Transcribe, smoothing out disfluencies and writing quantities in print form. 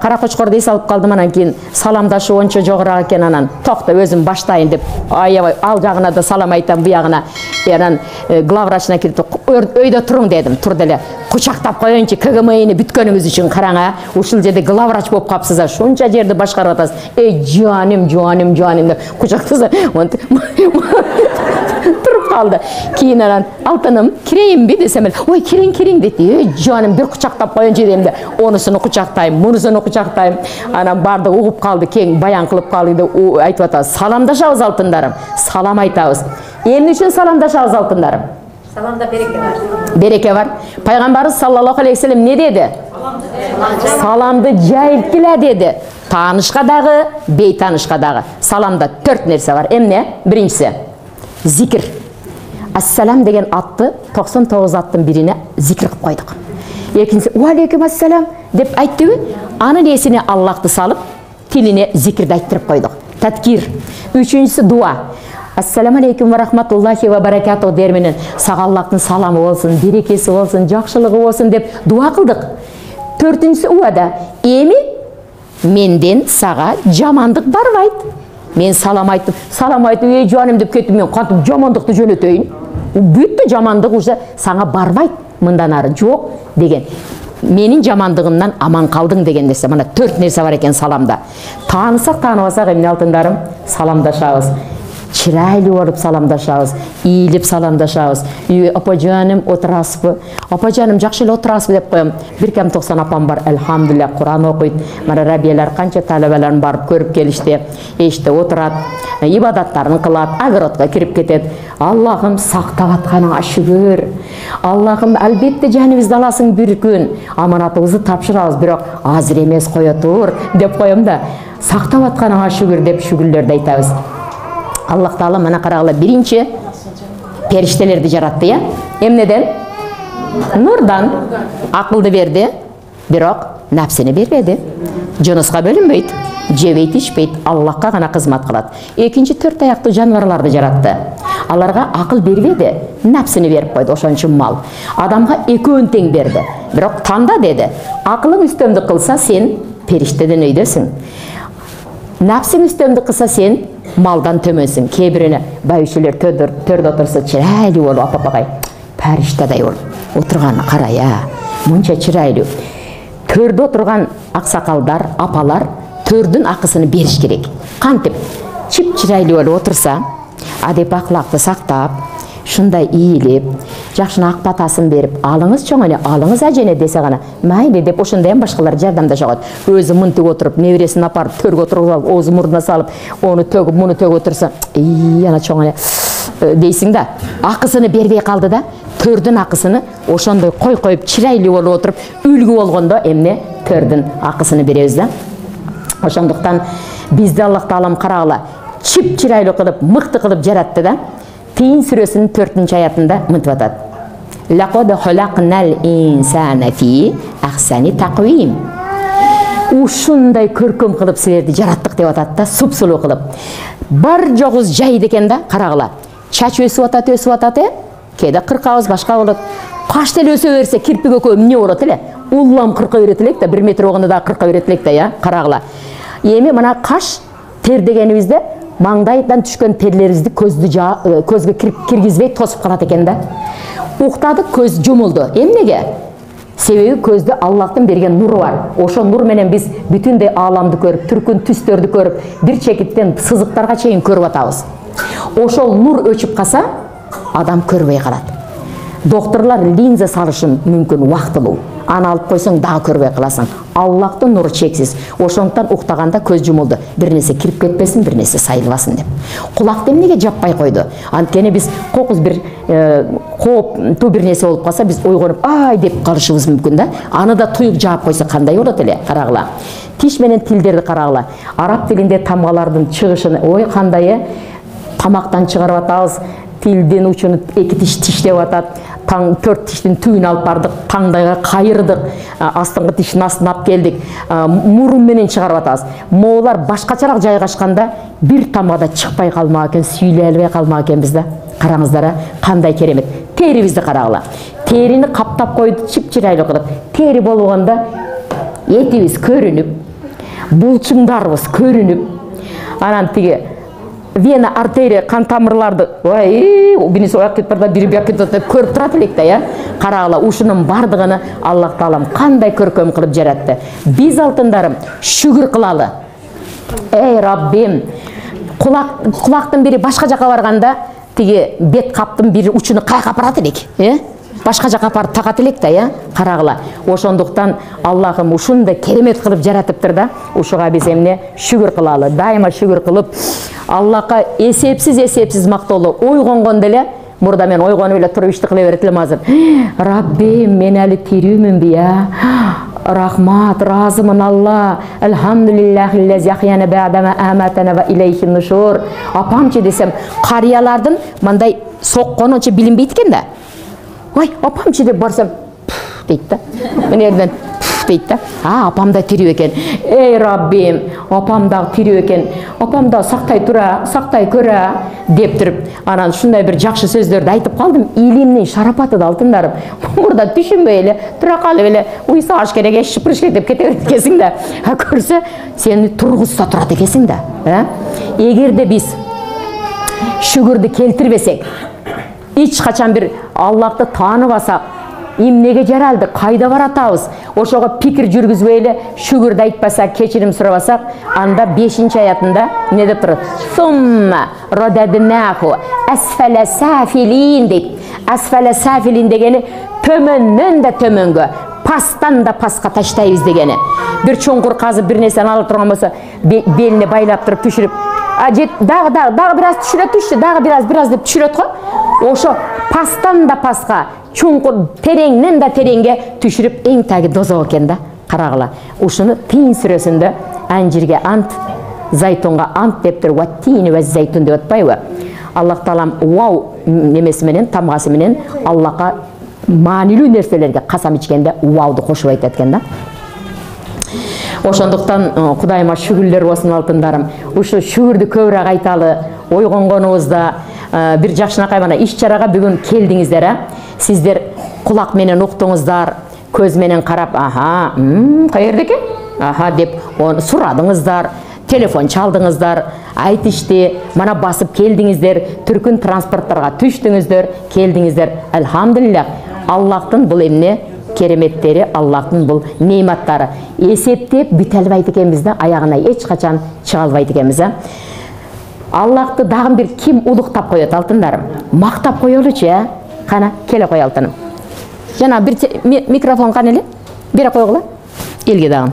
кара кочкорду эс алып калдым, анан кийин саламдашуу ончо жогорак экен, анан токто өзүм баштайын деп аябай ал жагына да салам айтам, буягына. Анан главврачына кирип өйдө туруң дедим. Тур деле кучактап коеюнчу, КГМИни бүткөнүңүз үчүн караңа. Ушул жерде главврач болуп капсыз, ушунча жерди башкарып атасыз. Эй жаным деп кучактаса, туруп калды. Кийин анан алтыным кирейинби десем эле, ой кириң деди. Эй жаным бир кучактап коеюнчу дедим да, онусуну кучактайм, мунусуну кучактайм. Анан бардыгы угуп калды, кең баян кылып калды деп айтып атабыз. Саламдашабыз алтындарым, салам айтабыз. Эмне үчүн саламдашабыз алтындарым? Саламда береке бар. Береке бар. Пайгамбарыбыз саллаллаху алейхи вассалам не деди? Саламды жайылып келе деди. Таанышка дагы, бейтанышка дагы. Саламда 4 нерсе бар. Эмне? Биринчиси зикир. Ассалам деген атты 99 аттын бирине зикир кылып койдук. Экинчиси ва алейкум ассалам деп айттыбы? Анын эсине Аллахты салып, тилине зикирди айттырып койдук. Таткир. Үчүнчүсү дуа. Ассаламу алейкум ва рахматуллахи ва баракатух дер менен сага Аллахтын саламы болсун, берекеси болсун, жакшылыгы болсун деп дуа кылдык. Төртүнчүсү уада. Эми менден сага жамандык барбайт. Мен салам айтып, эй жаным деп кетип, мен кантип жамандыкты жөнөтөйүн? Бүттү жамандык уже сага барбайт. Мындан ары жок деген. Менин жамандыгымдан аман калдың деген нерсе. Мына 4 нерсе бар экен саламда. Таанысак, тааныбасак эмне алтындарым? Саламдашабыз. Чырайлуу болуп саламдашабыз, ийилип саламдашабыз. Апа жаным отурасызбы? Апа жаным жакшы эле отурасызбы деп коем. Бир кем 90 апам бар, элхамдулилlah, Куран окуйт. Мана Рабиялар канча талабаларын барып көрүп келишти. Эште отурат, ибадаттарын кылат, огородко кирип кетет. Аллахым сактап атканыңа шүгүр. Аллахым албетте жаныбызды аласың бир күн. Аманатыбызды тапшырабыз, бирок азыр эмес кое тур деп коем да. Сактап атканыңа шүгүр деп шүгүрлөрдү айтабыз. Аллах Таала мана карагыла биринчи периштелерди жаратты, я? Эмнеден? Нурдан. Акылды берди, бирок нафсини бербеди. Жунуска бөлүнбөйт, жебейт, ичпейт, Аллахка гана кызмат кылат. Экинчи 4 аяктуу жаныбарларды жаратты. Аларга акыл бербеди, нафсини берип койду, ошон үчүн мал. Адамга экөөнүн тең берди. Бирок танда деди, акылың үстөмдүк кылса сен периштеден өйдөсүң. Нафсың үстөмдүк кылса сен малдан төмөнсүң. Кээ-бирине байчылар төрдө отурса чырайлуу болуп, апапагай периштедай болуп отурганын карай, мынча чырайлуу. Төрдө отурган аксакалдар, апалар төрдүн акысын бериш керек. Кантип чип чырайлуу болуп отурса, адеп акылакты сактап, шундай ийилип, жакшы ак батасын берип, алыңыз чоң эле, алыңыз ажене десе гана, майли деп ошондой башкалар жардамдашат. Өзү мынтип отуруп, небересин апарып төргө отургузуп, оозу мурдуна салып, ону төгүп, муну төгүп отурса, ана чоң эле дейсиң да. Акысыны бербей калды да, төрдүн акысыны ошондой коюп чырайлуу болуп отуруп, үлгү болгондо эмне төрдүн акысыны беребиз да. Ошондуктан бизди Аллах Таалам карагыла чип чырайлуу кылып, мыкты кылып жаратты да. Тин сүрөсүнүн 4-аятында мынтип атат. Лaqad khalaqnal insana fi ahsani taqvim. Ушундай көркөм кылып силерди жараттык деп атат да, супсулуу кылып. Бар жогуз жайды экен да, карагыла. Чач өсүп атат, кээде кыркабыз башка болот. Каш деле өсө берсе, кирпик экөө эмне болот эле? Улам кырка берет элек да, 1 метр болгондо да кырка берет элек да, карагыла. Эми мына каш тер дегенибизде маңдайдан түшкөн терлерибизди көзгө киргизбей тосуп калат экен да. Уктадык, көз жумулду. Эмнеге? Себеби көздө Аллахтын берген нуру бар. Ошо нур менен биз бүтүндөй ааламды көрүп, түркүн түстөрдү көрүп, бир чекиттен сызыктарга чейин көрүп атабыз. Ошол нур өчүп калса, адам көрбөй калат. Докторлор линза салышы мүмкүн убактылуу. Аны алып койсоң дагы көрбөй каласың. Аллахтын нуру чексиз. Ошондуктан уктаганда көз жумулду. Бир нерсе кирип кетпесин, бир нерсе сайылбасын деп. Кулакты эмнеге жаппай койду? Анткени биз кокус бир кооптуу бир нерсе болуп калса, биз ойгонуп, ай деп калышыбыз мүмкүн да. Аны да туюп жаап койсо кандай болот эле? Карагыла. Тиш менен тилдерди карагыла. Араб тилинде тамгалардын чыгышын, ой кандай тамактан чыгарып атабыз. Тилдин учуну 2 тиш тиштеп атат. Таң 4 тиштин түбүн алып бардык, таңдайга кайырдык, астыңкы тиштин астына алып келдик, мурун менен чыгарып атабыз. Моолар башкачараак жайгашканда бир тамгада чыкпай калмак экен, сүйлөй албай калмак экенбиз да. Караңыздар, кандай керемет. Терибизди карагыла. Терини каптап койду, чип-чырайлуу кылып. Тери болгондо этибиз көрүнүп, булчуңдарыбыз көрүнүп, анан тиги вена артерия кан тамырларды биринеси ояк кетип барда, бири бияк кетип атат деп көрүп турат элек да, карагыла, ушунун бардыгын Аллах Таалам кандай көркөм кылып жаратты. Биз алтындарым шүгүр кылалы. Эй Раббим, кулактын бири башка жака барганда, тиги бет каптын бири учуну каяка апарат элек, башка жака апарып такат элек да, карагыла. Ошондуктан Аллахым ушундай керемет кылып жаратыптыр да, ушуга биз эмне шүгүр кылалы, дайыма шүгүр кылып, Аллахка эсепсиз мактоолу ойгонгондо эле, мурда мен ойгонуп эле туруп ишти кыла берет элем азыр. Раббим, мен али тирүүмүнбү, рахмат, разымын Алла. Элхамдулиллахиллази ахяна ба'дама аматана ва илейхи нушур. Апамчы десем, карыялардын мындай сокконунча билинбейт экен да. Ой, апамчы деп барсам, дейт да. Мен ерден дейт да. Апам да тирүү экен. Эй Раббим, апам да тирүү экен. Апам да сактай тура, сактай көрө деп туруп, анан ушундай бир жакшы сөздөрдү айтып калдым. Илимдин шарапаты да алтындарым. Мурда түшүнбөй эле, тура калып эле, уй сааш керек, шыпырыш керек деп кете берет экенсиң да. Көрсө, сени тургузса турат экенсиң да. Эгерде биз шүгүрдү келтирбесек, эч качан бир Аллахты тааныбасак, эмнеге жаралды, кайда баратабыз, ошого пикир жүргүзбөй эле шүгүрдү айтпасак, кечирим сурабасак, анда 5-аятында эмне деп турат? Сумма рададнаху асфала сафилин дейт. Асфала сафилин дегени төмөндөн да төмөнгө, пастан да паска таштайбыз дегени. Бир чоңкур казып бир нерсени алып турган болсо, белине байлап туруп түшүрүп, дагы бираз түшүрөт, дагы бираз деп түшүрөт го. Ошо пастан да паска, чоңкур тереңнен да тереңге түшүрүп эң таги дозоо экен да. Карагыла. Ушуну Тин сүрөсүндө анжирге ант, зайтунга ант деп туруп, ваттини ва зайтун деп атпайбы? Аллах Таалам вау немеси менен, тамгасы менен Аллахка маанилүү нерселерге касам ичкенде вауду кошуп айтат экен да. Ошондуктан Кудайыма шүгүрлөр болсун алтындарым. Ушу шүгүрдү көбүрөөк айталы, ойгонгонубузда бир жакшынакай мына иш чарага бүгүн келдиңиздер, сиздер кулак менен уктуңуздар, көз менен карап, каерде экен? Деп сурадыңыздар, телефон чалдыңыздар, айтышты, мана басып келдиңиздер, түркүн транспорттарга түштүңүздөр, келдиңиздер. Элхамдулиллах, Аллахтын бул эмне кереметтери, Аллахтын бул неиматтары. Эсептеп бүт албайт экенбиз да, аягына эч качан чыга албайт экенбиз. Аллахты дагы бир ким улуктап коет алтындарым? Мактап коелучу, Кана, келе кой алтыным. Жана бир микрофон кана эле, бере койгула. Элге дагы.